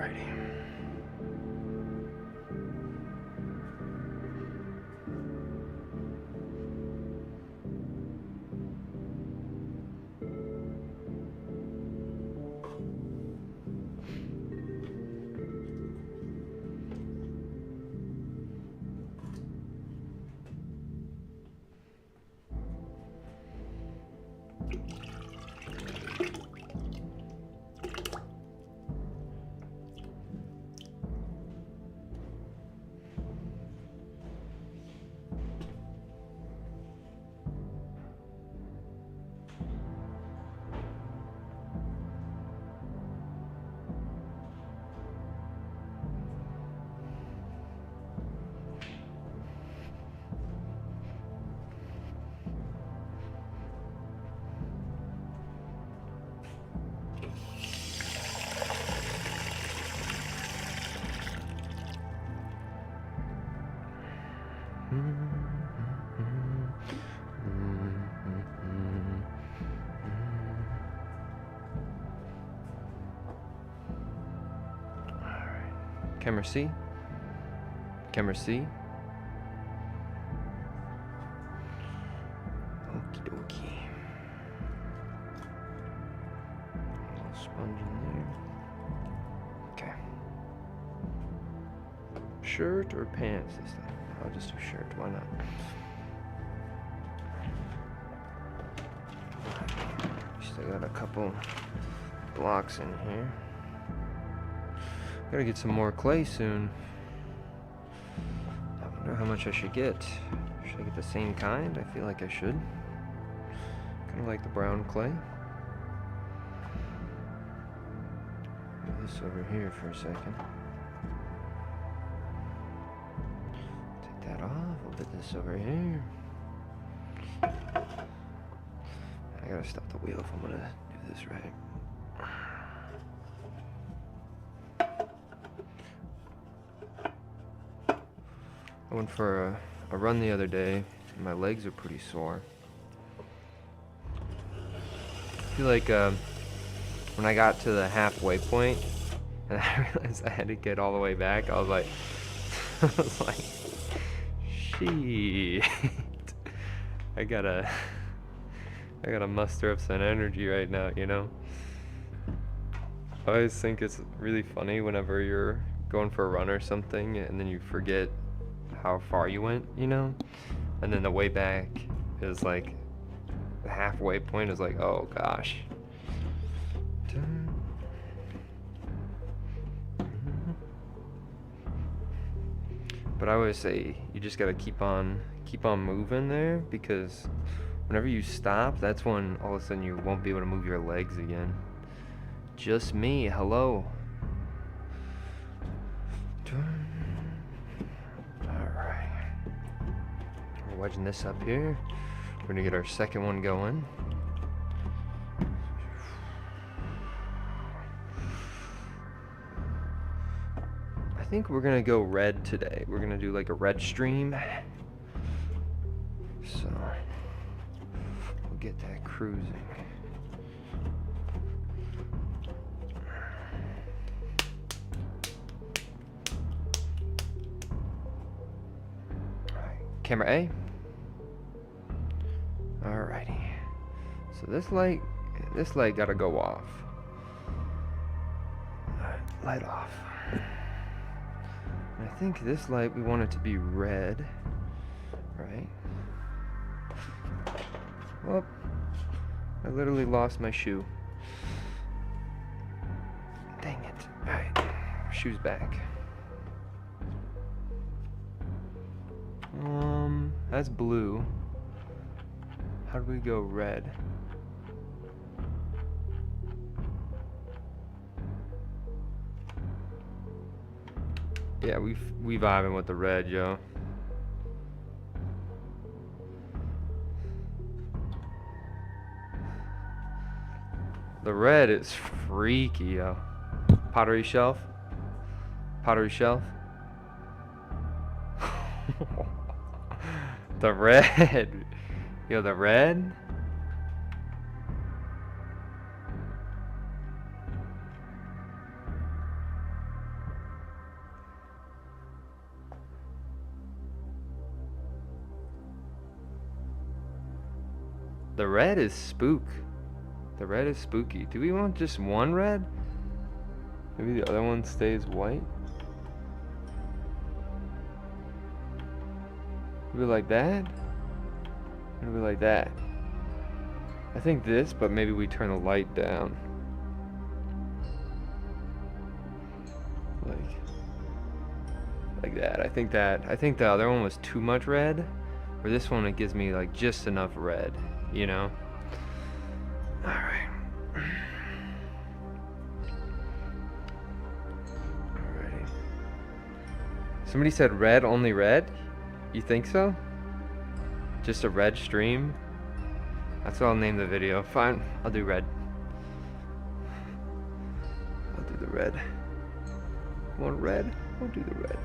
Alrighty. Camera C. Camera C. Okie dokie. A little sponge in there. Okay. Shirt or pants this time? I'll just do shirt. Why not? Still got a couple blocks in here. Gotta get some more clay soon. I wonder how much I should get. Should I get the same kind? I feel like I should. Kind of like the brown clay. Move this over here for a second. Take that off. We'll put this over here. I gotta stop the wheel if I'm gonna do this right. I went for a run the other day, and my legs are pretty sore. I feel like when I got to the halfway point, and I realized I had to get all the way back, I was like, shit. I gotta muster up some energy right now, you know? I always think it's really funny whenever you're going for a run or something, and then you forget how far you went, you know, and then the way back is like the halfway point is like, oh gosh. But I always say you just gotta keep on moving there, because whenever you stop, that's when all of a sudden you won't be able to move your legs again. Just me, hello. Wedging this up here. We're gonna get our second one going. I think we're gonna go red today. We're gonna do like a red stream. So we'll get that cruising. All right, camera A. Alrighty, so this light gotta go off. Alright, light off. And I think this light, we want it to be red, right? Well, I literally lost my shoe. Dang it. Alright, shoe's back. That's blue. How do we go red? Yeah, we vibing with the red, yo. The red is freaky, yo. Pottery shelf. Pottery shelf. The red. Yo, the red? The red is spook. The red is spooky. Do we want just one red? Maybe the other one stays white? Maybe like that? Maybe like that. I think this, but maybe we turn the light down. Like that. I think the other one was too much red. For this one, it gives me like just enough red, you know? Alright. Alrighty. Somebody said red, only red? You think so? Just a red stream? That's what I'll name the video. Fine, I'll do red. I'll do the red. Want red? I'll do the red.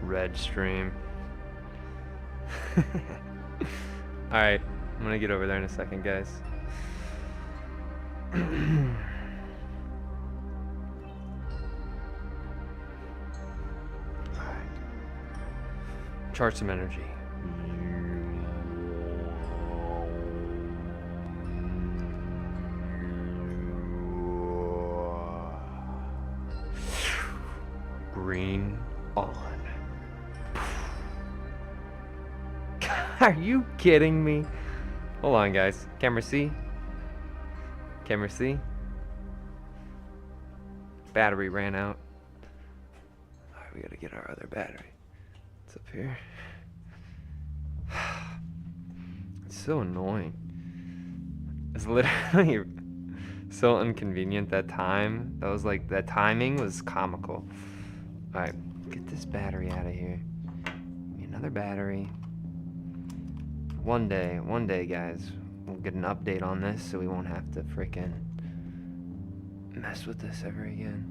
Red stream. Alright, I'm gonna get over there in a second, guys. Alright. Charge some energy. Green on. Are you kidding me? Hold on, guys. Camera C. Camera C. Battery ran out. Alright, we gotta get our other battery. It's up here. It's so annoying. It's literally so inconvenient that time. That timing was comical. Alright, get this battery out of here. Give me another battery. One day, guys, we'll get an update on this so we won't have to frickin' mess with this ever again.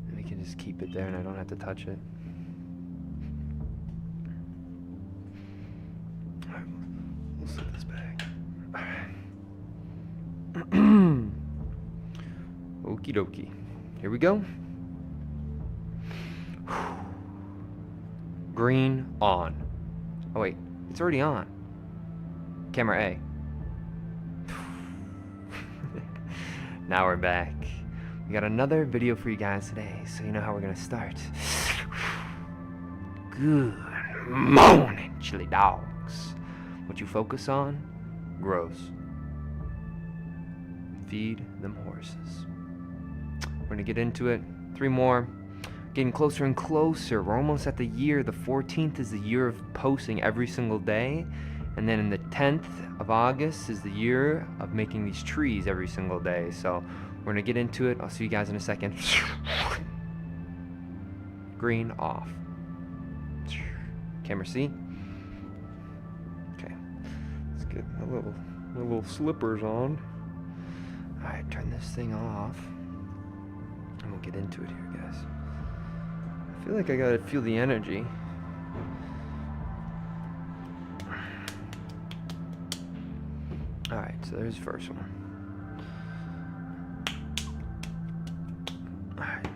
And we can just keep it there and I don't have to touch it. Alright, we'll set this back. Alright. Okie dokie. Here we go. Green on. Oh wait, it's already on. Camera A. Now we're back. We got another video for you guys today, so you know how we're gonna start. Good morning, chili dogs. What you focus on grows. Feed them horses. We're gonna get into it. 3 more. Getting closer and closer. We're almost at the year. The 14th is the year of posting every single day. And then in the 10th of August is the year of making these trees every single day. So we're going to get into it. I'll see you guys in a second. Green off. Camera C. Okay. Let's get my little slippers on. Alright, turn this thing off. And we'll get into it here, guys. I feel like I gotta feel the energy. Alright, so there's the first one. Alright,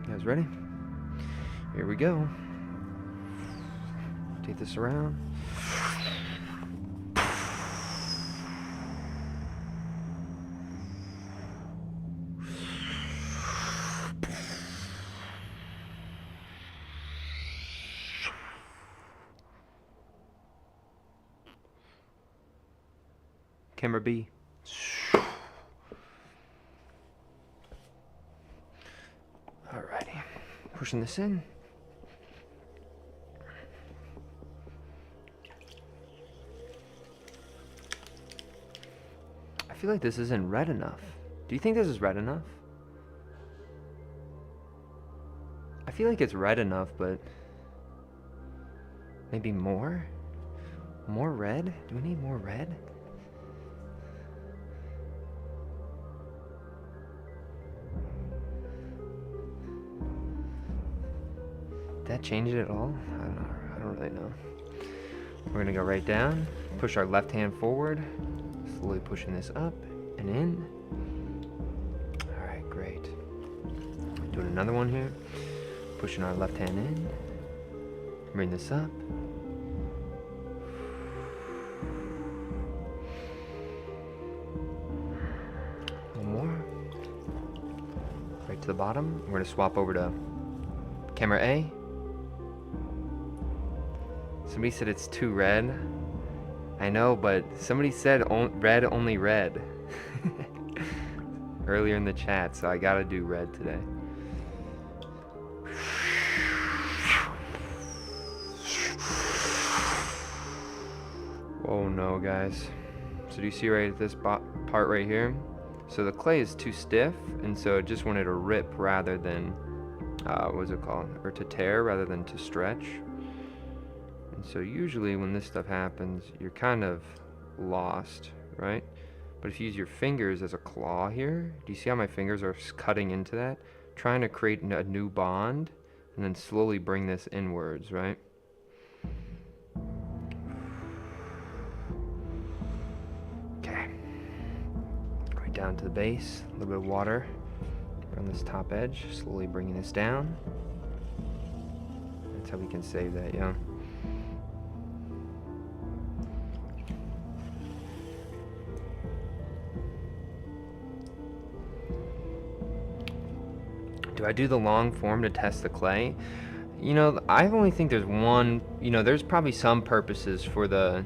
you guys ready? Here we go. Take this around. Camera B. Alrighty. Pushing this in. I feel like this isn't red enough. Do you think this is red enough? I feel like it's red enough, but maybe more? More red? Do we need more red? Did that change it at all? I don't know. I don't really know. We're gonna go right down, push our left hand forward, Slowly pushing this up and in. All right, great. Doing another one here. Pushing our left hand in. Bring this up. One more. Right to the bottom. We're going to swap over to camera A. Somebody said it's too red. I know, but somebody said red, only red. Earlier in the chat, so I gotta do red today. Oh no, guys. So do you see right at this part right here? So the clay is too stiff, and so it just wanted to rip rather than, what's it called? Or to tear rather than to stretch. And so usually when this stuff happens, you're kind of lost, right? But if you use your fingers as a claw here, do you see how my fingers are cutting into that? Trying to create a new bond, and then slowly bring this inwards, right? Okay. Right down to the base, a little bit of water around this top edge, slowly bringing this down. That's how we can save that, yeah. Do I do the long form to test the clay? You know, I only think there's one, you know, there's probably some purposes for the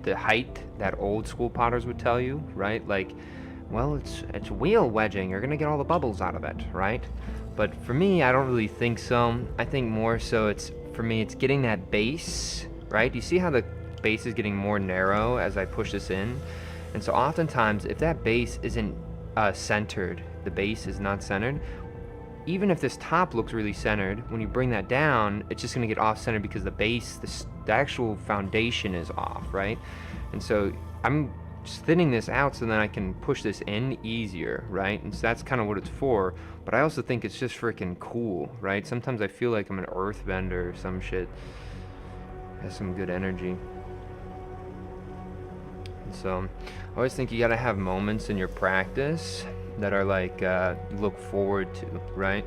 height that old school potters would tell you, right? Like, well, it's wheel wedging, you're gonna get all the bubbles out of it, right? But for me, I don't really think so. I think more so for me, it's getting that base, right? You see how the base is getting more narrow as I push this in? And so oftentimes, if that base isn't centered, the base is not centered, even if this top looks really centered, when you bring that down, it's just going to get off centered because the base, the actual foundation is off, right? And so I'm just thinning this out so then I can push this in easier, right? And so that's kind of what it's for. But I also think it's just freaking cool, right? Sometimes I feel like I'm an earthbender or some shit. It has some good energy. And so I always think you got to have moments in your practice that are like you look forward to, right?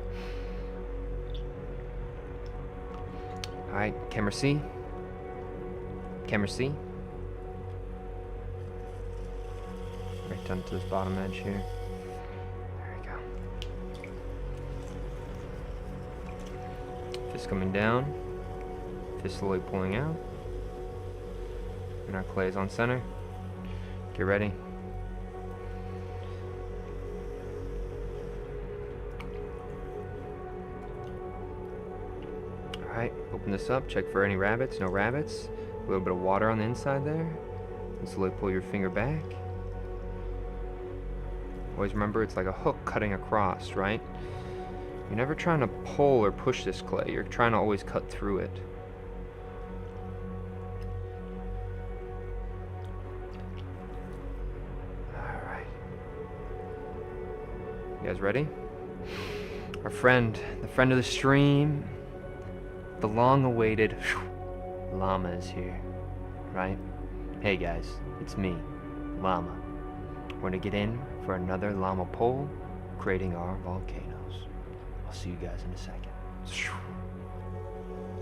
All right, camera C. Camera C. Right down to this bottom edge here. There we go. Fist coming down. Fist slowly pulling out. And our clay is on center. Get ready. Alright, open this up, check for any rabbits, no rabbits. A little bit of water on the inside there. And slowly pull your finger back. Always remember it's like a hook cutting across, right? You're never trying to pull or push this clay, you're trying to always cut through it. Alright. You guys ready? Our friend, the friend of the stream, the long-awaited llama is here, right? Hey guys, it's me, Llama. We're gonna get in for another llama pull, creating our volcanoes. I'll see you guys in a second.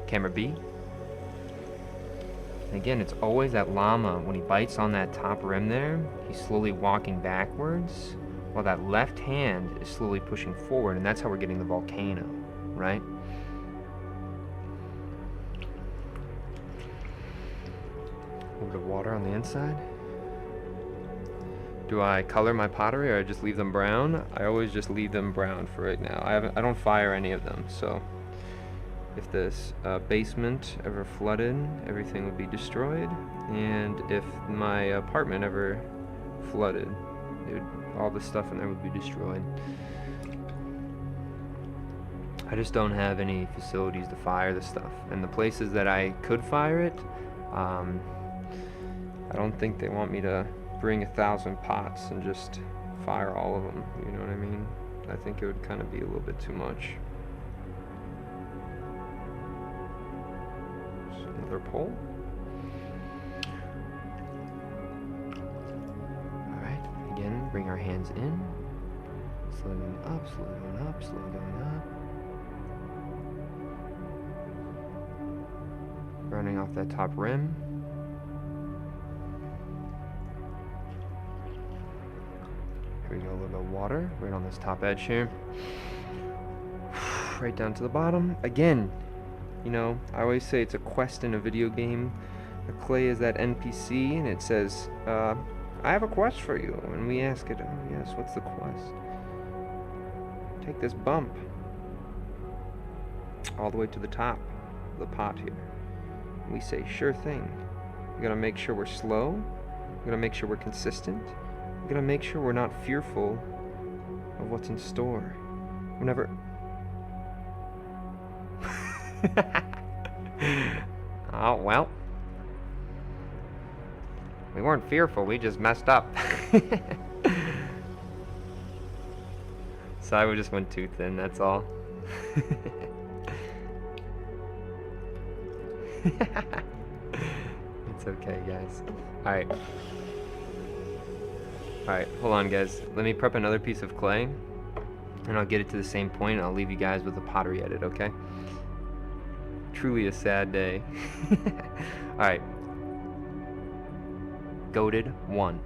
Camera B. And again, it's always that llama, when he bites on that top rim there, he's slowly walking backwards, while that left hand is slowly pushing forward, and that's how we're getting the volcano, right? A little bit of water on the inside. Do I color my pottery or I just leave them brown? I always just leave them brown for right now. I don't fire any of them, so if this basement ever flooded, everything would be destroyed, and if my apartment ever flooded, all the stuff in there would be destroyed. I just don't have any facilities to fire the stuff, and the places that I could fire it, I don't think they want me to bring 1,000 pots and just fire all of them, you know what I mean? I think it would kind of be a little bit too much. Just another pull. Again, bring our hands in. Slowly going up, slowly going up, slowly going up. Rounding off that top rim. Here we go, a little bit of water right on this top edge here. Right down to the bottom. Again, you know, I always say it's a quest in a video game. The clay is that NPC, and it says, I have a quest for you. And we ask it, oh yes, what's the quest? Take this bump all the way to the top of the pot here. And we say, sure thing. We gotta make sure we're slow. We gotta make sure we're consistent. We gotta make sure we're not fearful of what's in store. We're never... Oh, well. We weren't fearful, we just messed up. So I just went too thin, that's all. It's okay, guys. Alright. Alright, hold on, guys. Let me prep another piece of clay, and I'll get it to the same point, and I'll leave you guys with a pottery edit, okay? Truly a sad day. Alright. Goated 1.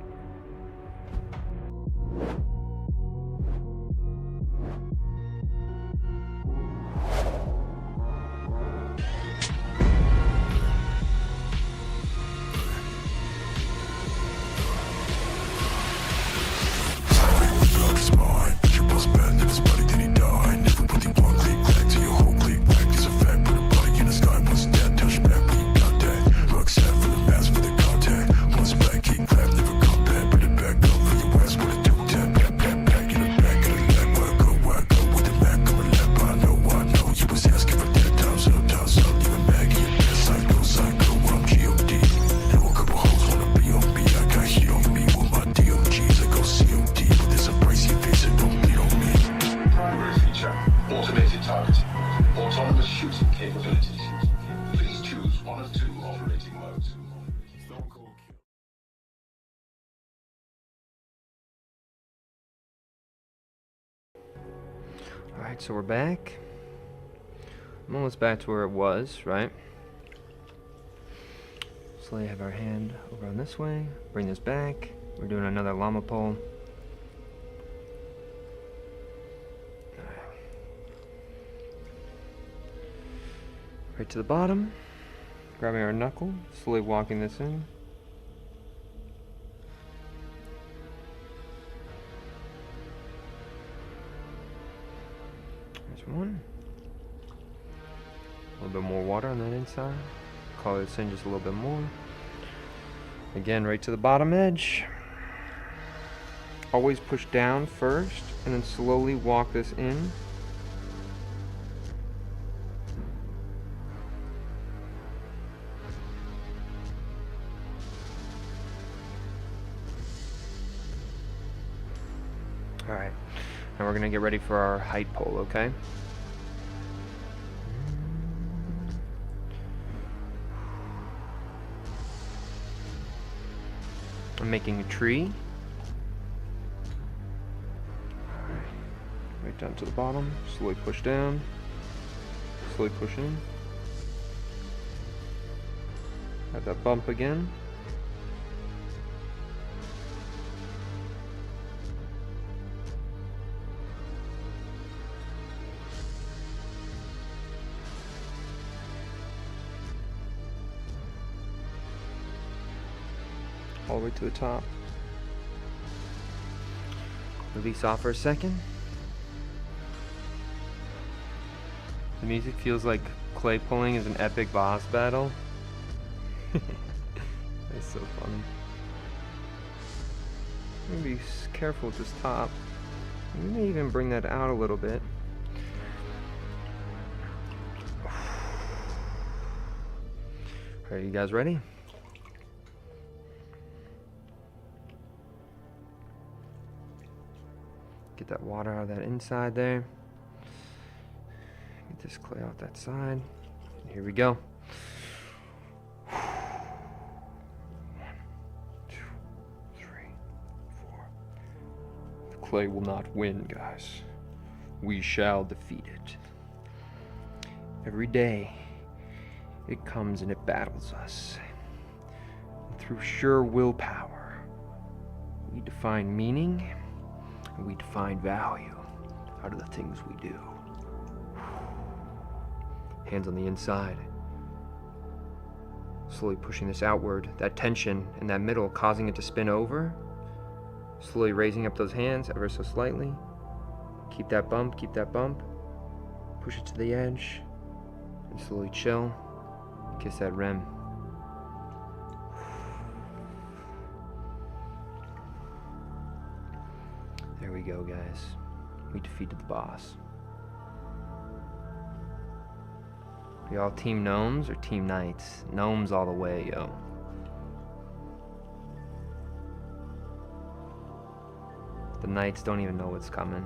Automated targeting. Autonomous shooting capabilities. Please choose one of 2 operating modes. Alright, so we're back. I'm almost back to where it was, right? So we have our hand over on this way. Bring this back. We're doing another llama pole. Right to the bottom, grabbing our knuckle, slowly walking this in. There's one. A little bit more water on that inside. Color this in just a little bit more. Again, right to the bottom edge. Always push down first, and then slowly walk this in. Alright, now we're going to get ready for our height pole, okay? I'm making a tree. Right down to the bottom, slowly push down, slowly push in. Have that bump again. All the way to the top. Release off for a second. The music feels like clay pulling is an epic boss battle. That's so funny. I'm gonna be careful with this top. We may even bring that out a little bit. Are you guys ready? Get that water out of that inside there. Get this clay off that side. Here we go. 1, 2, 3, 4, clay will not win, guys. We shall defeat it. Every day, it comes and it battles us. And through sure willpower, we define meaning and we define value out of the things we do. Hands on the inside. Slowly pushing this outward, that tension in that middle, causing it to spin over. Slowly raising up those hands ever so slightly. Keep that bump, keep that bump. Push it to the edge. And slowly chill. Kiss that rim. There we go, guys. We defeated the boss. Y'all team gnomes or team knights? Gnomes all the way, yo. The knights don't even know what's coming.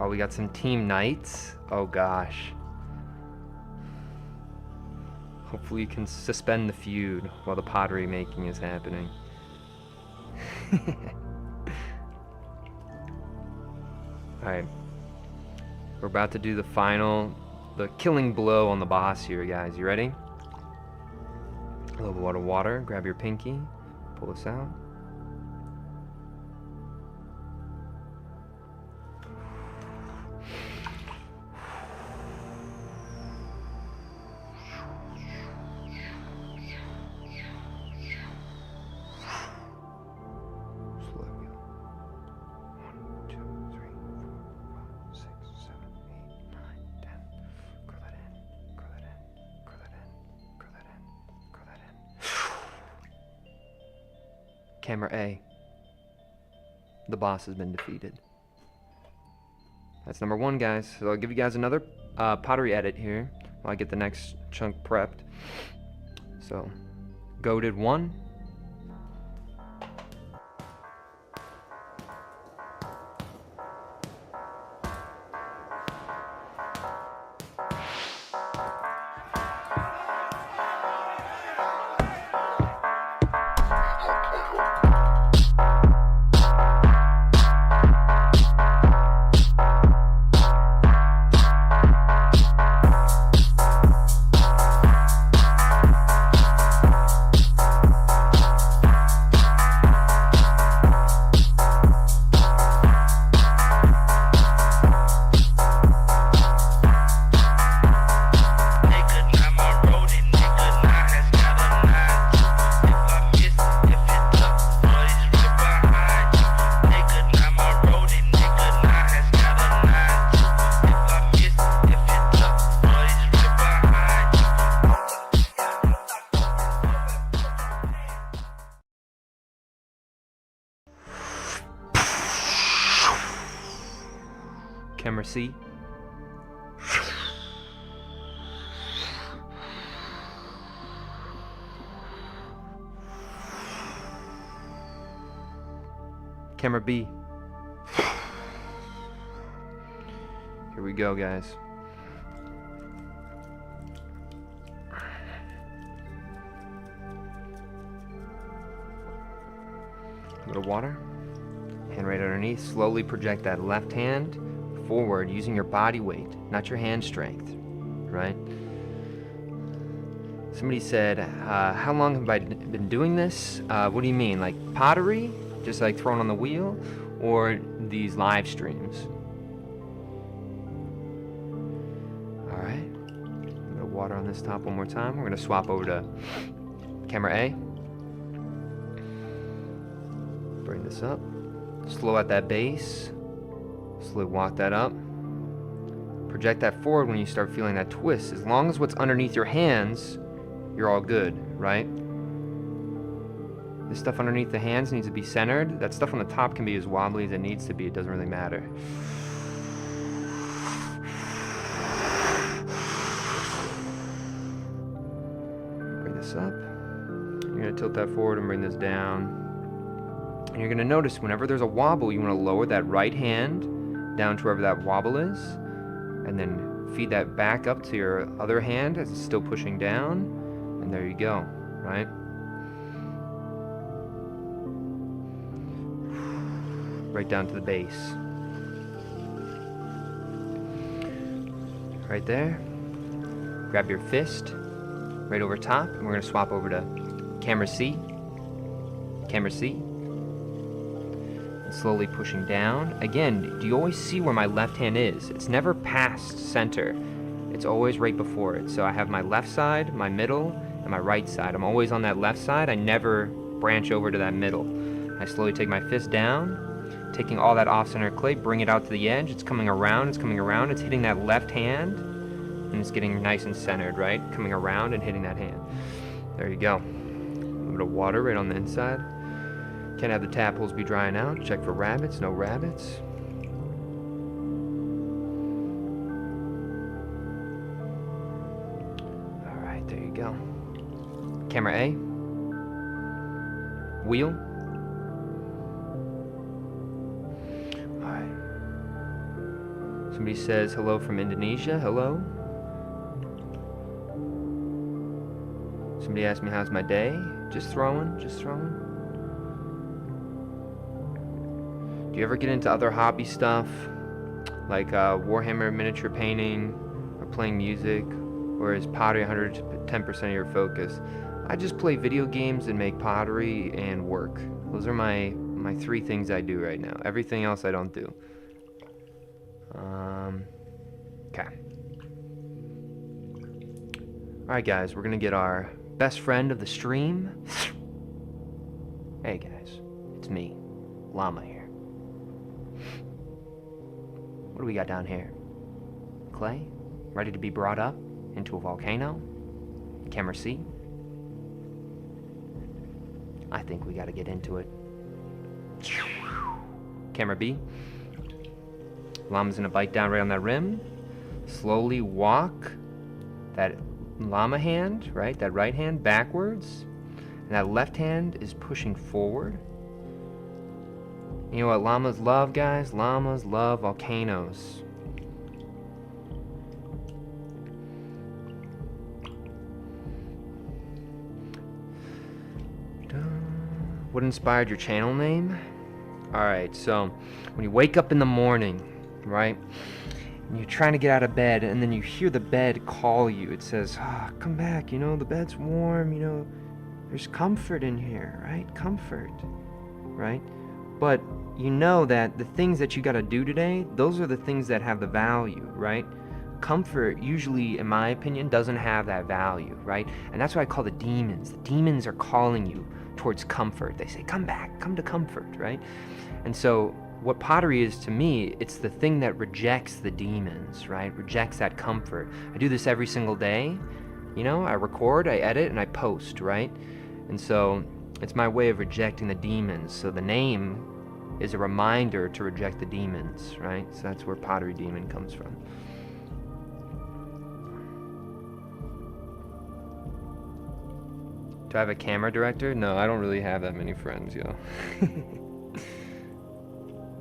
Oh, we got some team knights? Oh gosh. Hopefully you can suspend the feud while the pottery making is happening. Alright. We're about to do the killing blow on the boss here, guys. You ready? A little bit of water. Grab your pinky. Pull this out. Camera A. The boss has been defeated. That's number 1, guys. So I'll give you guys another pottery edit here while I get the next chunk prepped. So, goated 1. Camera C. Camera B. Here we go, guys. A little water. Hand right underneath. Slowly project that left hand forward using your body weight, not your hand strength, right? Somebody said, how long have I been doing this? What do you mean, like pottery? Just like throwing on the wheel? Or these live streams? Alright, a little water on this top one more time. We're gonna swap over to camera A. Bring this up. Slow out that base. Slowly walk that up. Project that forward when you start feeling that twist. As long as what's underneath your hands, you're all good, right? This stuff underneath the hands needs to be centered. That stuff on the top can be as wobbly as it needs to be. It doesn't really matter. Bring this up. You're going to tilt that forward and bring this down. And you're going to notice whenever there's a wobble, you want to lower that right hand down to wherever that wobble is, and then feed that back up to your other hand as it's still pushing down, and there you go, right? right down to the base. Right there. Grab your fist right over top, and we're going to swap over to camera C. Camera C. And slowly pushing down. Again, do you always see where my left hand is? It's never past center. It's always right before it. So I have my left side, my middle, and my right side. I'm always on that left side. I never branch over to that middle. I slowly take my fist down, taking all that off-center clay, bring it out to the edge. It's coming around, it's coming around. It's hitting that left hand, and it's getting nice and centered, right? Coming around and hitting that hand. There you go. A little bit of water right on the inside. Can't have the tap holes be drying out. Check for rabbits, no rabbits. All right, there you go. Camera A. Wheel. All right. Somebody says hello from Indonesia. Hello. Somebody asked me how's my day. Just throwing, just throwing. Do you ever get into other hobby stuff, like Warhammer miniature painting, or playing music, or is pottery 110% of your focus? I just play video games and make pottery and work. Those are my three things I do right now. Everything else I don't do. Okay. Alright guys, we're gonna get our best friend of the stream. Hey guys, it's me, Llama here. What do we got down here? Clay, ready to be brought up into a volcano. Camera C. I think we gotta get into it. Camera B. Llama's gonna bite down right on that rim. Slowly walk that llama hand, right? That right hand backwards. And that left hand is pushing forward. You know what llamas love, guys? Llamas love volcanoes. What inspired your channel name? Alright, so when you wake up in the morning, right? And you're trying to get out of bed, and then you hear the bed call you. It says, come back, you know, the bed's warm, you know, there's comfort in here, right? Comfort, right? But you know that the things that you gotta do today, those are the things that have the value, right? Comfort usually, in my opinion, doesn't have that value, right? And that's what I call the demons. The demons are calling you towards comfort. They say, come back, come to comfort, right? And so what pottery is to me, it's the thing that rejects the demons, right? Rejects that comfort. I do this every single day. You know, I record, I edit, and I post, right? And so it's my way of rejecting the demons. So the name is a reminder to reject the demons, right? So that's where Pottery Demon comes from. Do I have a camera director? No, I don't really have that many friends, yo.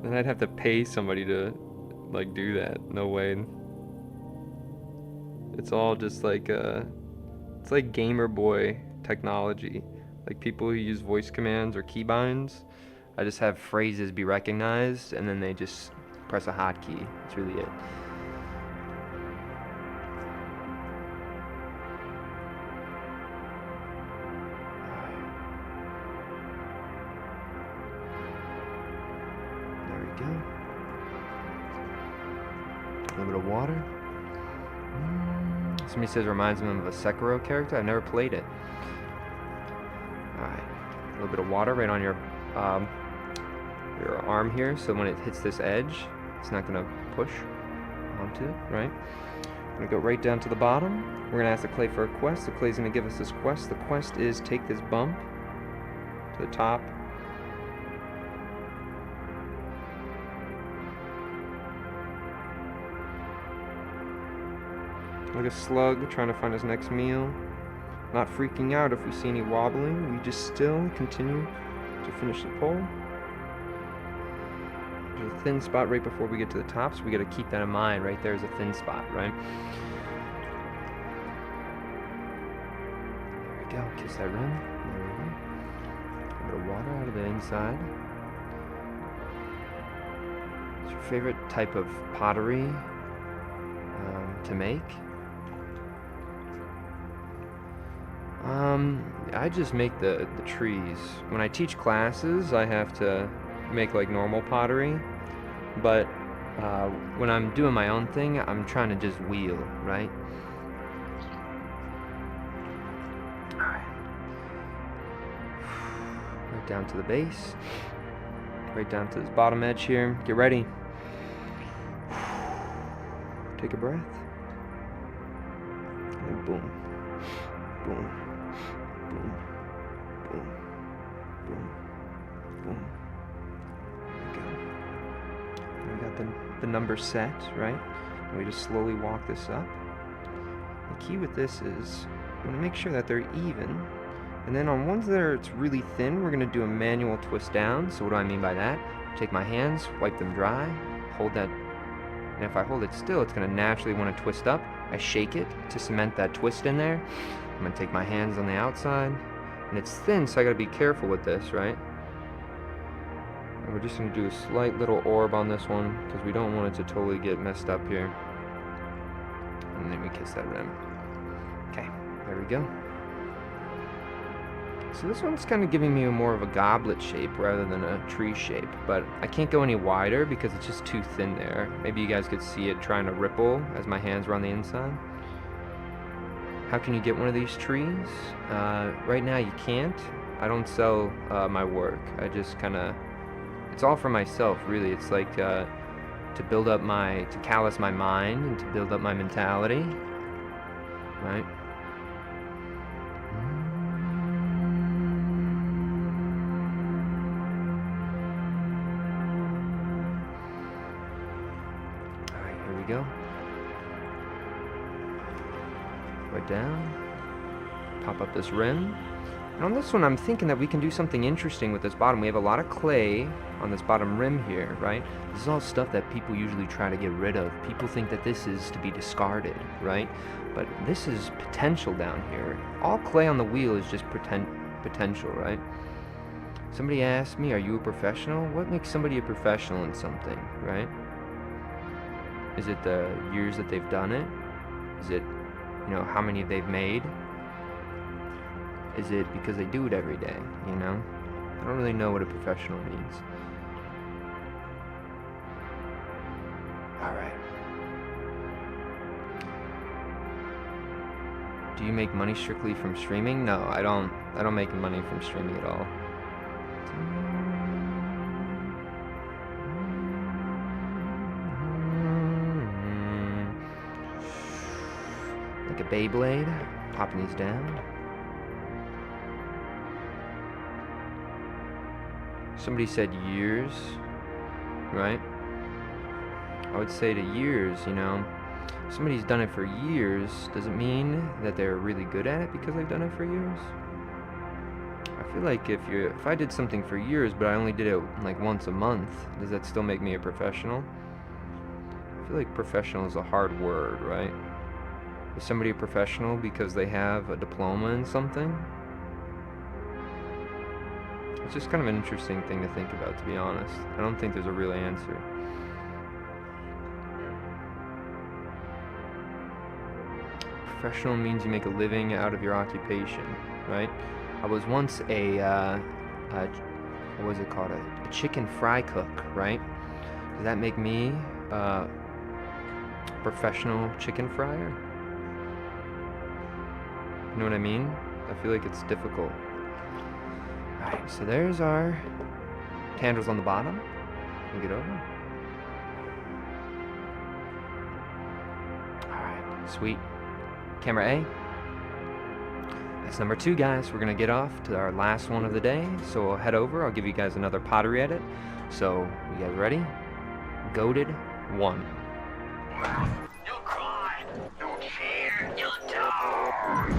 Then I'd have to pay somebody to, like, do that. No way. It's all just like, it's like Gamer Boy technology. Like people who use voice commands or keybinds. I just have phrases be recognized, and then they just press a hotkey. That's really it. Go. A little bit of water. Somebody says it reminds them of a Sekiro character. I've never played it. Alright. A little bit of water right on your arm here, so when it hits this edge, it's not going to push onto it, right? I'm going to go right down to the bottom. We're going to ask the clay for a quest. The clay's going to give us this quest. The quest is take this bump to the top. Like a slug trying to find his next meal. Not freaking out if we see any wobbling. We just still continue to finish the pole. There's a thin spot right before we get to the top, so we got to keep that in mind. Right there's a thin spot, right? There we go. Kiss that rim. There we go. A bit of water out of the inside. What's your favorite type of pottery to make? I just make the trees. When I teach classes, I have to make like normal pottery, but when I'm doing my own thing, I'm trying to just wheel, right? Alright. Right down to the base. Right down to this bottom edge here. Get ready. Take a breath. And boom. Boom. Boom. Boom. Boom. Boom. There we go. We got the number set, right? And we just slowly walk this up. The key with this is I'm going to make sure that they're even. And then on ones that it's really thin, we're going to do a manual twist down. So what do I mean by that? Take my hands, wipe them dry, hold that, and if I hold it still, it's going to naturally want to twist up. I shake it to cement that twist in there. I'm going to take my hands on the outside, and it's thin, so I got to be careful with this, right? And we're just going to do a slight little orb on this one, because we don't want it to totally get messed up here. And then we kiss that rim. Okay, there we go. So this one's kind of giving me more of a goblet shape rather than a tree shape, but I can't go any wider because it's just too thin there. Maybe you guys could see it trying to ripple as my hands were on the inside. How can you get one of these trees? Right now you can't. I don't sell my work. I just kind of, it's all for myself really. It's like to build up to callous my mind and to build up my mentality, right? Go right down, pop up this rim, and on this one I'm thinking that we can do something interesting with this bottom. We have a lot of clay on this bottom rim here, right? This is all stuff that people usually try to get rid of. People think that this is to be discarded, right? But this is potential down here. All clay on the wheel is just potential, right? Somebody asked me, are you a professional? What makes somebody a professional in something, right? Is it the years that they've done it? Is it, how many they've made? Is it because they do it every day, I don't really know what a professional means. Alright. Do you make money strictly from streaming? No, I don't make money from streaming at all. Like a Beyblade, popping these down. Somebody said years, right? I would say to years, somebody's done it for years, does it mean that they're really good at it because they've done it for years? I feel like if I did something for years, but I only did it like once a month, does that still make me a professional? I feel like professional is a hard word, right? Is somebody a professional because they have a diploma in something? It's just kind of an interesting thing to think about, to be honest. I don't think there's a real answer. Professional means you make a living out of your occupation, right? I was once what was it called? A chicken fry cook, right? Does that make me a professional chicken fryer? You know what I mean? I feel like it's difficult. Alright, so there's our tendrils on the bottom. Let me get over. Alright, sweet. Camera A. That's number 2, guys. We're going to get off to our last one of the day. So we'll head over. I'll give you guys another pottery edit. So, you guys ready? Goated 1. You'll cry, you'll cheer, you'll die.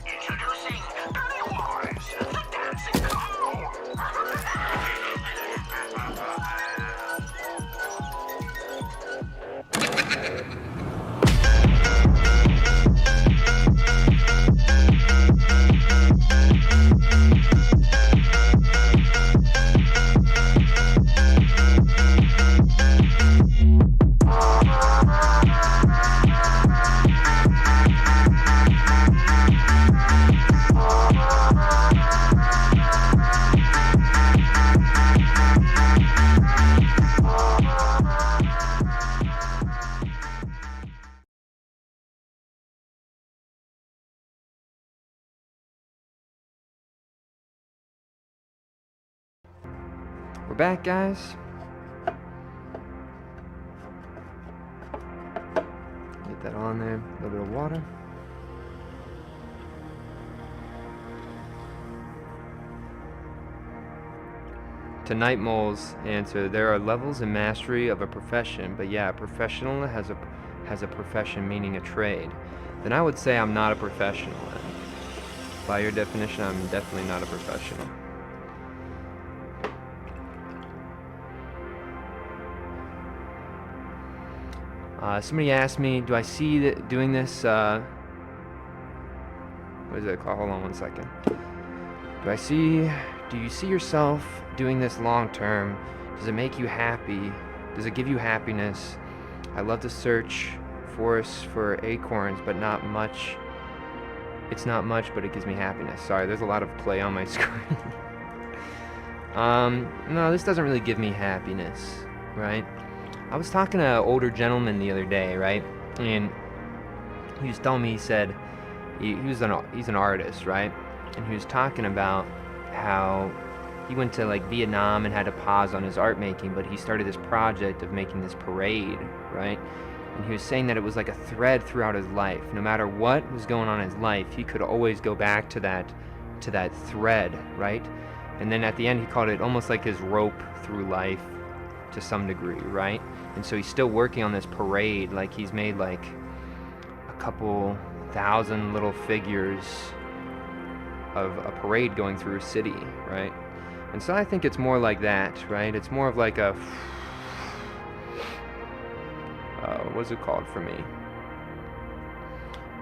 Introducing Pennywise, the dancing clown. We're back, guys. Get that on there. A little bit of water. To Night Mole's answer, there are levels in mastery of a profession, but yeah, a professional has a profession, meaning a trade. Then I would say I'm not a professional. By your definition, I'm definitely not a professional. Somebody asked me, do I see doing this, what is it called? Hold on one second. Do you see yourself doing this long term? Does it make you happy? Does it give you happiness? I love to search forests for acorns, but not much. It's not much, but it gives me happiness. Sorry, there's a lot of play on my screen. No, this doesn't really give me happiness, right? I was talking to an older gentleman the other day, right? And he was telling me, he said, he's an artist, right? And he was talking about how he went to like Vietnam and had to pause on his art making, but he started this project of making this parade, right? And he was saying that it was like a thread throughout his life. No matter what was going on in his life, he could always go back to that thread, right? And then at the end, he called it almost like his rope through life to some degree, right? And so he's still working on this parade. Like he's made like a couple thousand little figures of a parade going through a city, right? And so I think it's more like that, right? It's more of like a, what's it called for me?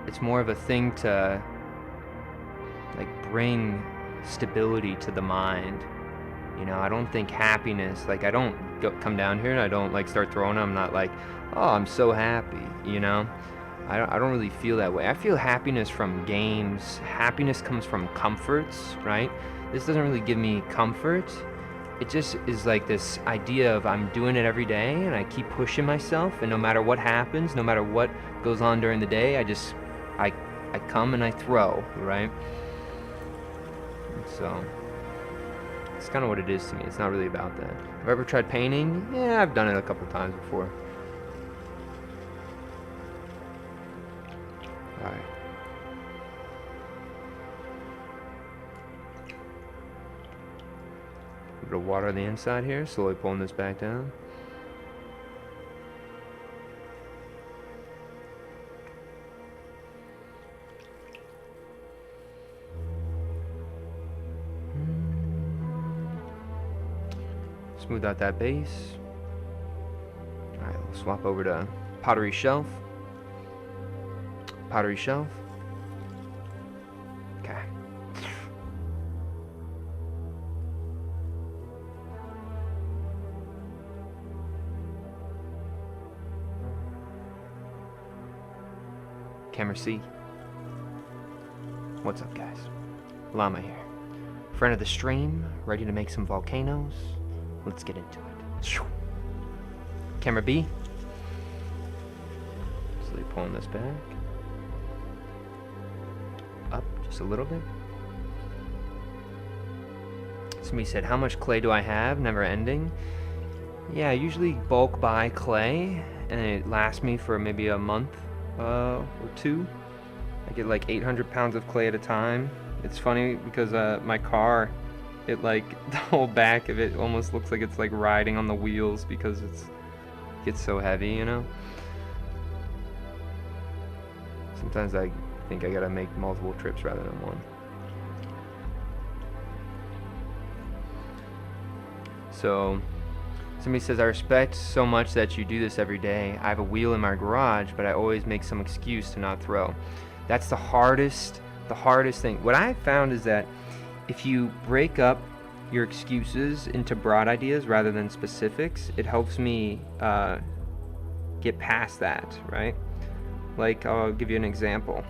It's more of a thing to like bring stability to the mind. You know, I don't think happiness, like I don't come down here and I don't like start throwing. I'm not like, oh, I'm so happy, you know? I don't really feel that way. I feel happiness from games. Happiness comes from comforts, right? This doesn't really give me comfort. It just is like this idea of I'm doing it every day and I keep pushing myself, and no matter what happens, no matter what goes on during the day, I come and I throw, right? So it's kind of what it is to me. It's not really about that. Have I ever tried painting? Yeah, I've done it a couple times before. Alright. A bit of water on the inside here, slowly pulling this back down. Smooth out that base. Alright, we'll swap over to Pottery Shelf. Pottery Shelf. Okay. Camera C. What's up, guys? Llama here. Friend of the stream, ready to make some volcanoes. Let's get into it. Camera B. Slowly pulling this back. Up just a little bit. Somebody said, how much clay do I have? Never ending. Yeah, I usually bulk buy clay, and it lasts me for maybe a month or two. I get like 800 pounds of clay at a time. It's funny because my car, it like the whole back of it almost looks like it's like riding on the wheels because it gets so heavy, you know. Sometimes I think I gotta make multiple trips rather than one. So somebody says, I respect so much that you do this every day. I have a wheel in my garage, but I always make some excuse to not throw. That's the hardest thing. What I found is that if you break up your excuses into broad ideas rather than specifics, it helps me get past that, right? Like, I'll give you an example.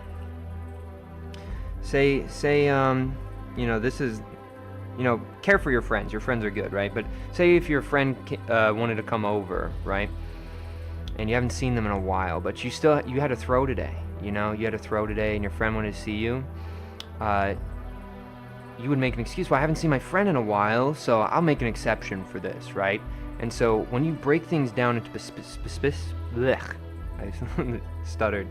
Say, you know, this is, you know, care for your friends. Your friends are good, right? But say if your friend wanted to come over, right? And you haven't seen them in a while, but you had to throw today. You know, you had to throw today, and your friend wanted to see you. you would make an excuse, well, I haven't seen my friend in a while, so I'll make an exception for this, right? And so when you break things down into I stuttered.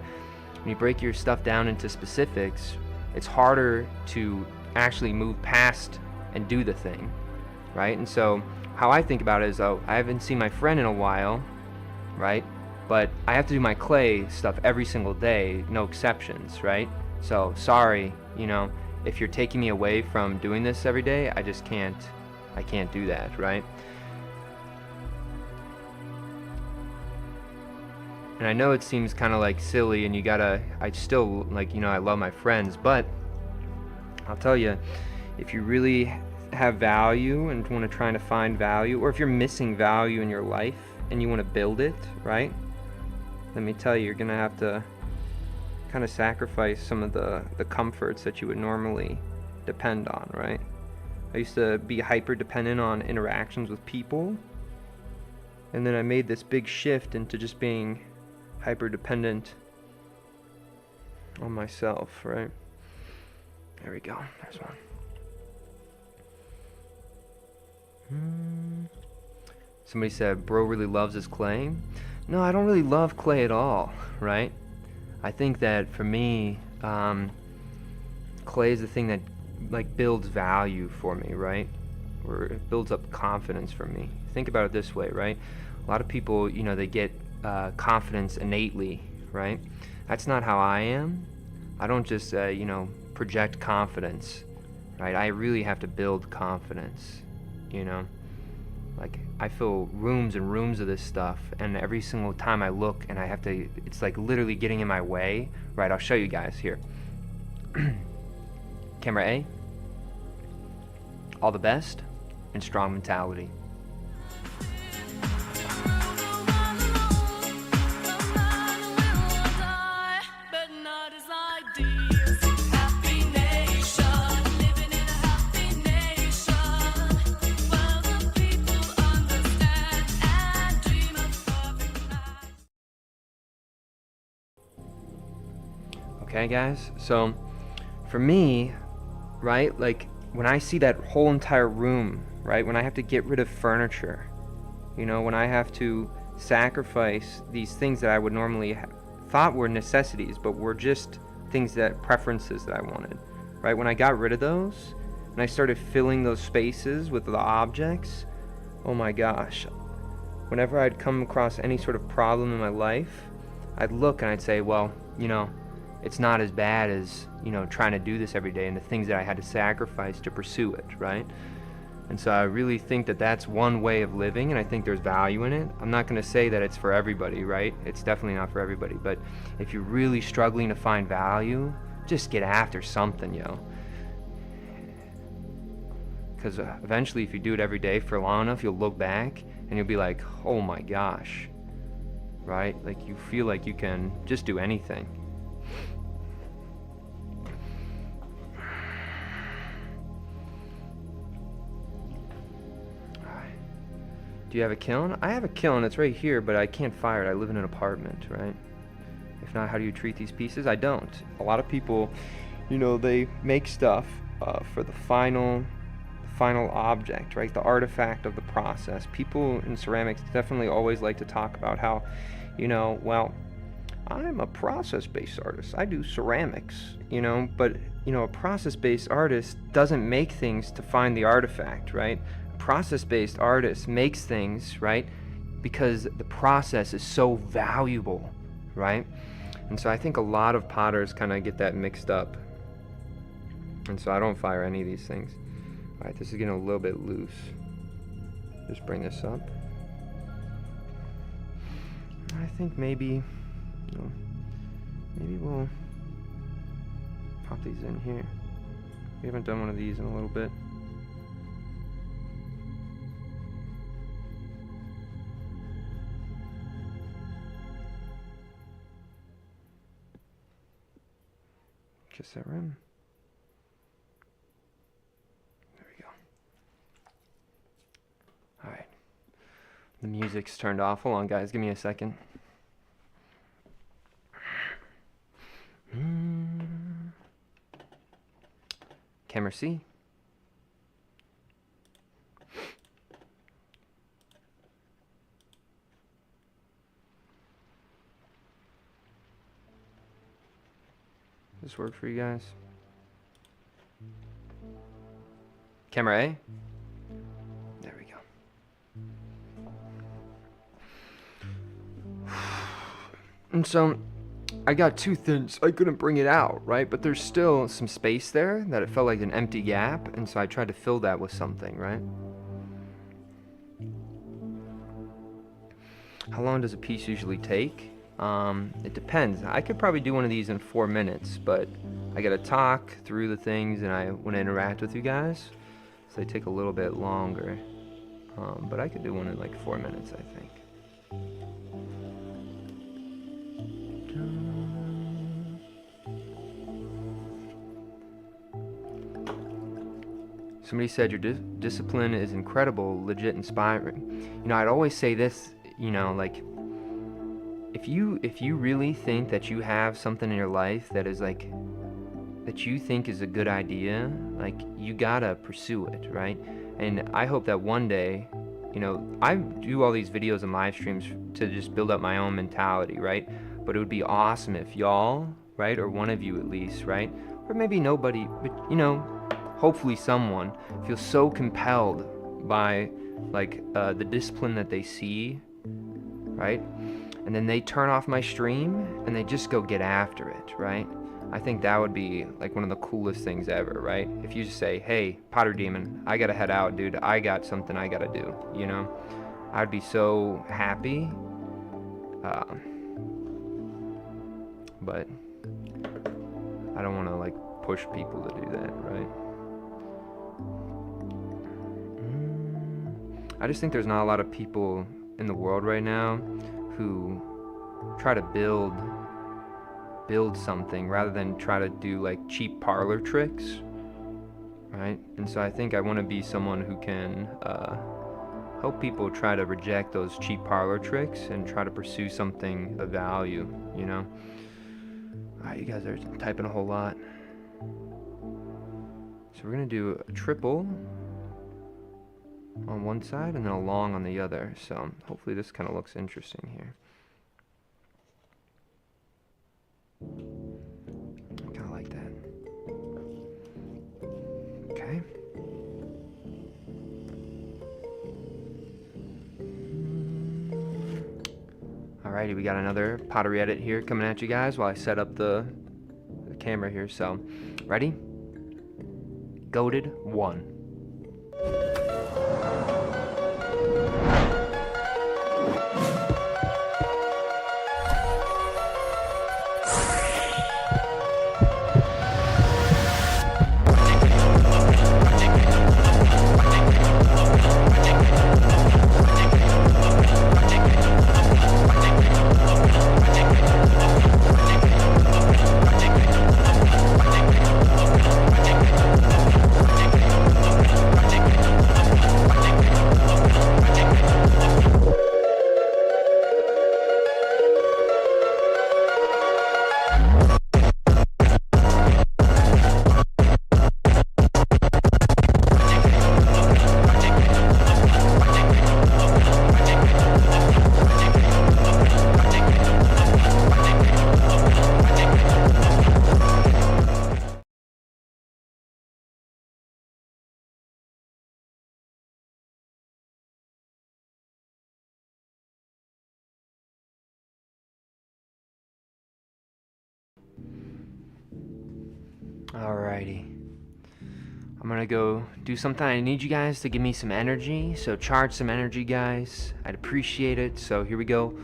When you break your stuff down into specifics, it's harder to actually move past and do the thing, right? And so how I think about it is, oh, I haven't seen my friend in a while, right? But I have to do my clay stuff every single day, no exceptions, right? So sorry, you know, if you're taking me away from doing this every day, I can't do that, right? And I know it seems kind of like silly, and I still, like, you know, I love my friends, but I'll tell you, if you really have value and want to try to find value, or if you're missing value in your life and you want to build it, right? Let me tell you, you're going to have to kind of sacrifice some of the comforts that you would normally depend on, right? I used to be hyper dependent on interactions with people, and then I made this big shift into just being hyper dependent on myself, right? There we go. There's one. Somebody said, bro really loves his clay. No, I don't really love clay at all, right? I think that for me, clay is the thing that like builds value for me, right? Or it builds up confidence for me. Think about it this way, right? A lot of people, you know, they get confidence innately, right? That's not how I am. I don't just, you know, project confidence, right? I really have to build confidence, you know? Like, I fill rooms and rooms of this stuff, and every single time I look and I have to, it's like literally getting in my way. Right, I'll show you guys here. Camera A. All the best and strong mentality. Okay, guys, so for me, right, like when I see that whole entire room, right, when I have to get rid of furniture, you know, when I have to sacrifice these things that I would normally thought were necessities, but were just things that preferences that I wanted, right? When I got rid of those and I started filling those spaces with the objects, oh my gosh, whenever I'd come across any sort of problem in my life, I'd look and I'd say, well, you know, it's not as bad as, you know, trying to do this every day and the things that I had to sacrifice to pursue it, right? And so I really think that that's one way of living, and I think there's value in it. I'm not going to say that it's for everybody, right? It's definitely not for everybody, but if you're really struggling to find value, just get after something, yo. Because eventually, if you do it every day for long enough, you'll look back and you'll be like, oh my gosh, right? Like, you feel like you can just do anything. Do you have a kiln? I have a kiln, it's right here, but I can't fire it. I live in an apartment, right? If not, how do you treat these pieces? I don't. A lot of people, you know, they make stuff for the final object, right? The artifact of the process. People in ceramics definitely always like to talk about how, you know, well, I'm a process-based artist. I do ceramics, you know, but, you know, a process-based artist doesn't make things to find the artifact, right? Process-based artist makes things, right, because the process is so valuable, right? And so I think a lot of potters kind of get that mixed up, and so I don't fire any of these things. All right, this is getting a little bit loose. Just bring this up. I think maybe, you know, maybe we'll pop these in here. We haven't done one of these in a little bit. Kiss that rim. There we go. Alright. The music's turned off. Hold on, guys. Give me a second. Camera C. Does this work for you guys? Camera A? There we go. And so I got two things. I couldn't bring it out, right? But there's still some space there that it felt like an empty gap, and so I tried to fill that with something, right? How long does a piece usually take? It depends. I could probably do one of these in 4 minutes, but I gotta talk through the things and I want to interact with you guys, so they take a little bit longer. But I could do one in like 4 minutes, I think. Somebody said your discipline is incredible, legit inspiring. You know, I'd always say this, you know, like, if you really think that you have something in your life that is like, that you think is a good idea, like, you gotta pursue it, right? And I hope that one day, you know, I do all these videos and live streams to just build up my own mentality, right? But it would be awesome if y'all, right, or one of you at least, right, or maybe nobody, but, you know, hopefully someone feels so compelled by like the discipline that they see, right? And then they turn off my stream and they just go get after it, right? I think that would be like one of the coolest things ever, right? If you just say, hey, Pottery Demon, I gotta head out, dude. I got something I gotta do, you know? I'd be so happy. But I don't want to like push people to do that, right? I just think there's not a lot of people in the world right now who try to build something rather than try to do like cheap parlor tricks, right? And so I think I want to be someone who can help people try to reject those cheap parlor tricks and try to pursue something of value, you know? Alright, you guys are typing a whole lot. So we're gonna do a triple on one side and then a long on the other. So hopefully this kind of looks interesting here. I kind of like that. Okay. Alrighty, we got another pottery edit here coming at you guys while I set up the camera here. So, ready? Goated 1. Alrighty. I'm gonna go do something. I need you guys to give me some energy. So charge some energy, guys. I'd appreciate it. So here we go.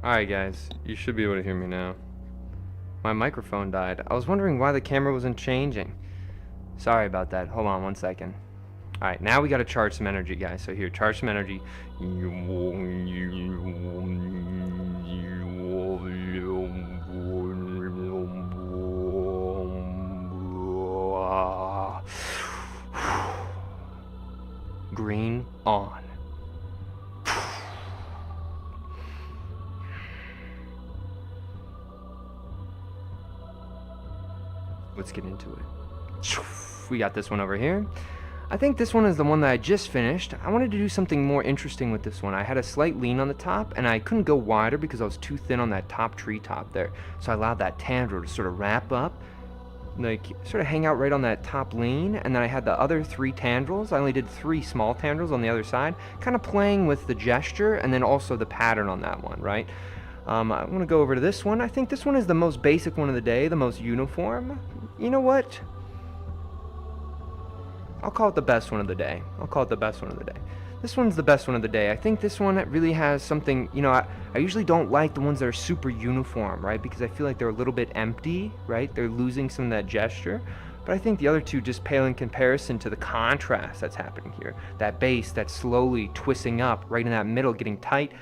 Alright guys, you should be able to hear me now. My microphone died. I was wondering why the camera wasn't changing. Sorry about that. Hold on one second. Alright, now we gotta charge some energy, guys. So here, charge some energy. Green on. Let's get into it. We got this one over here. I think this one is the one that I just finished. I wanted to do something more interesting with this one. I had a slight lean on the top, and I couldn't go wider because I was too thin on that top tree top there. So I allowed that tendril to sort of wrap up, like sort of hang out right on that top lean, and then I had the other 3 tendrils. I only did 3 small tendrils on the other side, kind of playing with the gesture and then also the pattern on that one, right? I want to go over to this one. I think this one is the most basic one of the day, the most uniform. You know what? I'll call it the best one of the day. This one's the best one of the day. I think this one really has something, you know, I usually don't like the ones that are super uniform, right? Because I feel like they're a little bit empty, right? They're losing some of that gesture. But I think the other two just pale in comparison to the contrast that's happening here. That bass that's slowly twisting up right in that middle, getting tight,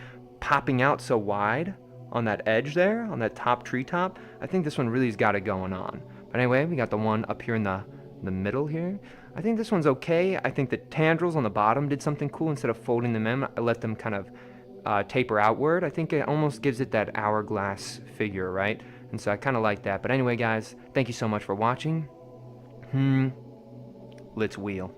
popping out so wide on that edge there, on that top treetop. I think this one really's got it going on. But anyway, we got the one up here in the middle here. I think this one's okay. I think the tendrils on the bottom did something cool. Instead of folding them in, I let them kind of taper outward. I think it almost gives it that hourglass figure, right? And so I kind of like that. But anyway, guys, thank you so much for watching. Let's wheel.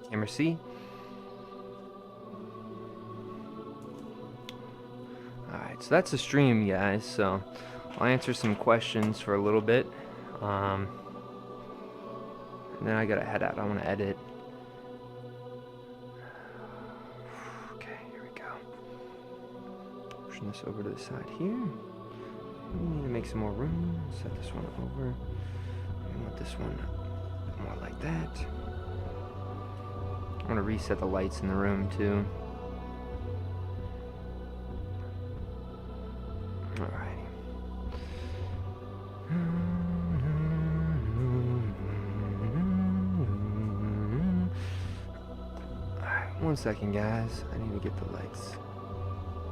Camera C. Alright, so that's the stream, guys. So I'll answer some questions for a little bit. And then I gotta head out. I want to edit. Okay, here we go. Pushing this over to the side here. We need to make some more room. Set this one over. I want this one more like that. I want to reset the lights in the room too. Alrighty. Alright, 1 second, guys. I need to get the lights.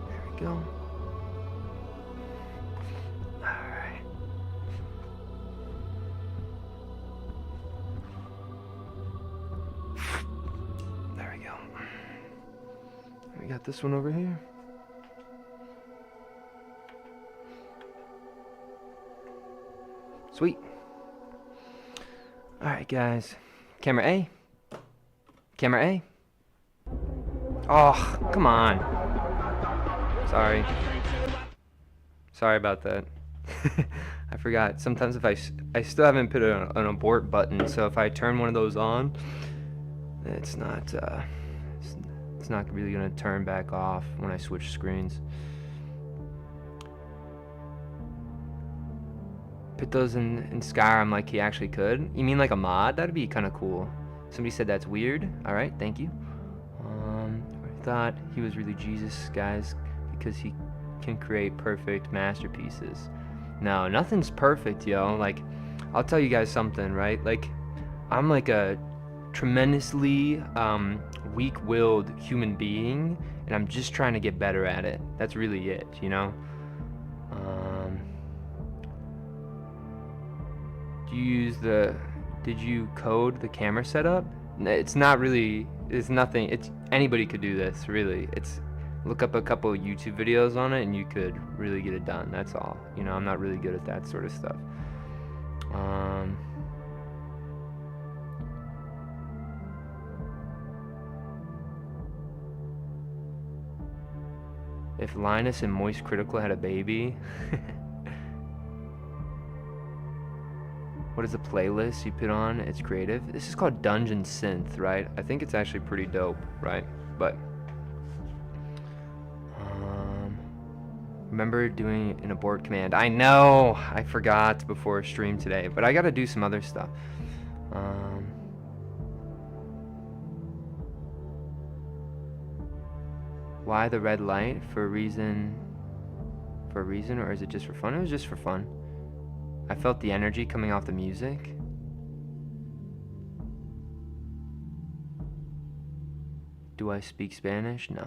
There we go. Alright. There we go. We got this one over here. Sweet. Alright, guys. Camera A. Camera A. Oh, come on. Sorry. Sorry about that. I forgot. Sometimes if I still haven't put an abort button, so if I turn one of those on, it's not really gonna turn back off when I switch screens. Put those in Skyrim like he actually could. You mean like a mod? That'd be kind of cool. Somebody said that's weird. All right, thank you. I thought he was really Jesus, guys, because he can create perfect masterpieces. No, nothing's perfect, yo. Like, I'll tell you guys something, right? Like, I'm like a tremendously weak-willed human being, and I'm just trying to get better at it. That's really it, you know? Did you code the camera setup? It's not really, it's nothing, anybody could do this, really. Look up a couple of YouTube videos on it and you could really get it done, that's all. You know, I'm not really good at that sort of stuff. If Linus and Moist Critical had a baby. What is the playlist you put on? It's creative. This is called Dungeon Synth, right? I think it's actually pretty dope, right? But remember doing an abort command. I know! I forgot before stream today, but I gotta do some other stuff. Why the red light? For a reason, or is it just for fun? It was just for fun. I felt the energy coming off the music. Do I speak Spanish? No.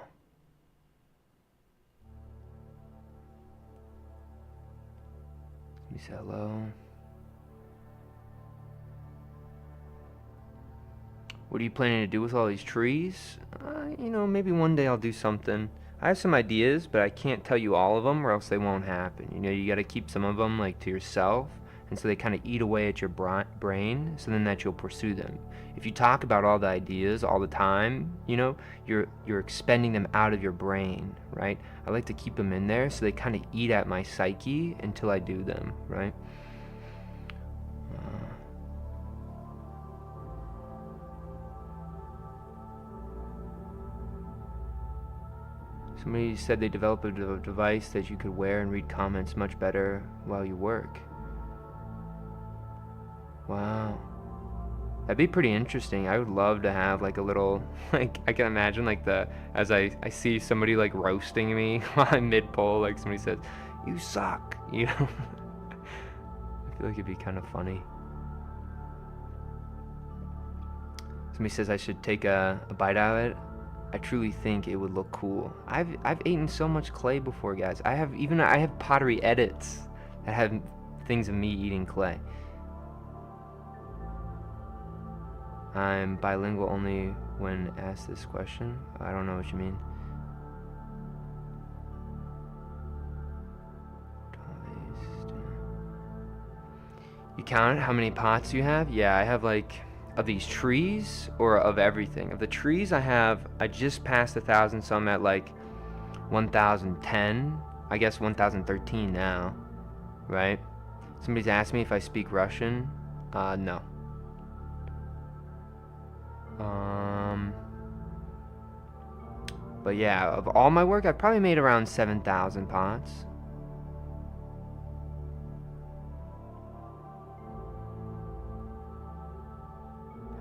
Let me say hello. What are you planning to do with all these trees? You know, maybe one day I'll do something. I have some ideas, but I can't tell you all of them or else they won't happen. You know, you gotta keep some of them like to yourself, and so they kind of eat away at your brain, so then that you'll pursue them. If you talk about all the ideas all the time, you know, you're expending them out of your brain, right? I like to keep them in there so they kind of eat at my psyche until I do them, right? Somebody said they developed a device that you could wear and read comments much better while you work. Wow. That'd be pretty interesting. I would love to have like a little, like, I can imagine like as I see somebody like roasting me while I'm mid-poll, like somebody says, "You suck," you know? I feel like it'd be kind of funny. Somebody says I should take a bite out of it. I truly think it would look cool. I've eaten so much clay before, guys. I have pottery edits that have things of me eating clay. I'm bilingual only when asked this question. I don't know what you mean. You counted how many pots you have? Yeah, I have like, of these trees or of everything. Of the trees I just passed 1,000, so I'm at like 1,010. I guess 1,013 now, right? Somebody's asked me if I speak Russian. No. But yeah, of all my work, I've probably made around 7,000 pots.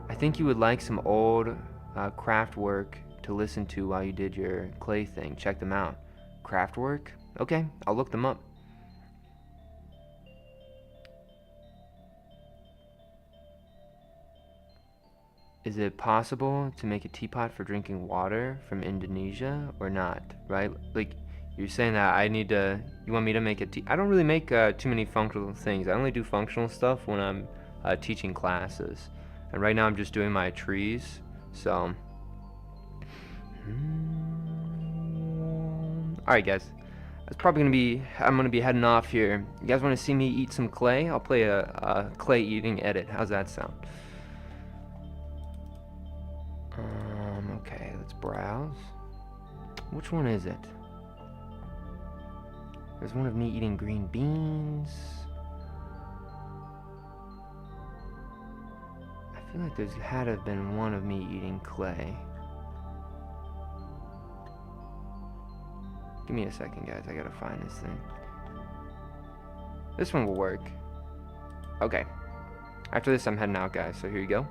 I think you would like some old craft work to listen to while you did your clay thing. Check them out. Craft work? Okay, I'll look them up. Is it possible to make a teapot for drinking water from Indonesia or not? Right? Like, you're saying that you want me to make a I don't really make too many functional things. I only do functional stuff when I'm teaching classes. And right now I'm just doing my trees, so. Alright guys, that's probably I'm gonna be heading off here. You guys wanna see me eat some clay? I'll play a clay eating edit. How's that sound? Okay, let's browse. Which one is it? There's one of me eating green beans. I feel like there's had to have been one of me eating clay. Give me a second, guys. I gotta find this thing. This one will work. Okay. After this, I'm heading out, guys. So here you go.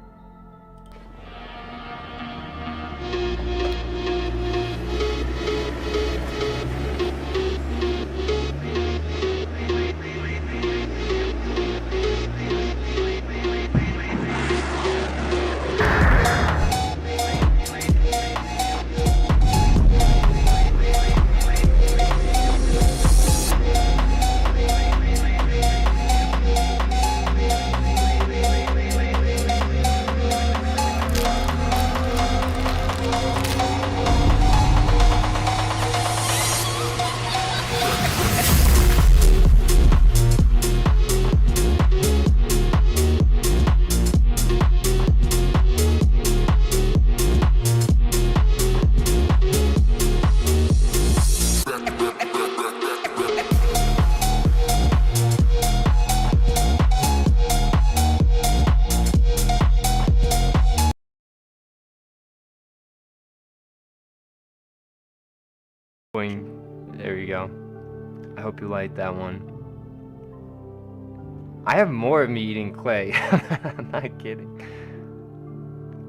glowing. There you go. I hope you like that one. I have more of me eating clay. I'm not kidding.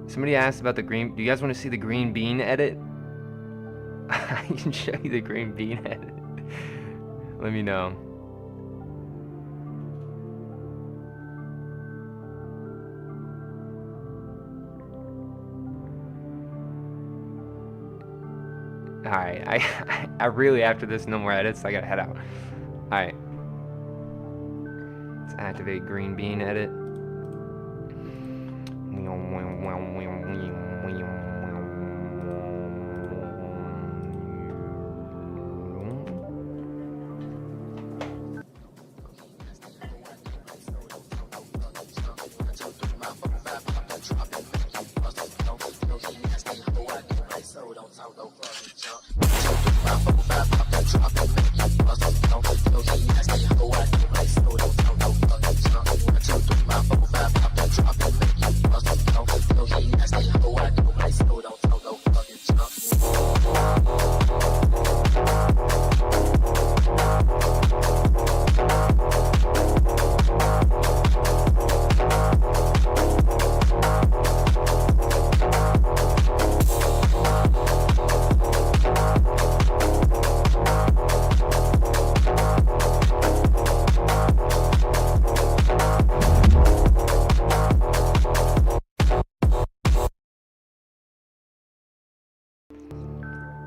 Somebody asked about the green. Do you guys want to see the green bean edit? I can show you the green bean edit. Let me know. Alright, I really, after this, no more edits, I gotta head out. Alright. Let's activate green bean edit.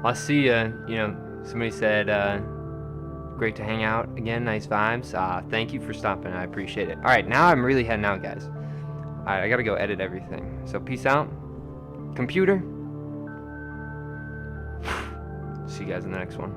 I'll see ya. You know, somebody said, great to hang out again, nice vibes. Thank you for stopping, I appreciate it. Alright, now I'm really heading out, guys. Alright, I gotta go edit everything. So peace out. Computer. See you guys in the next one.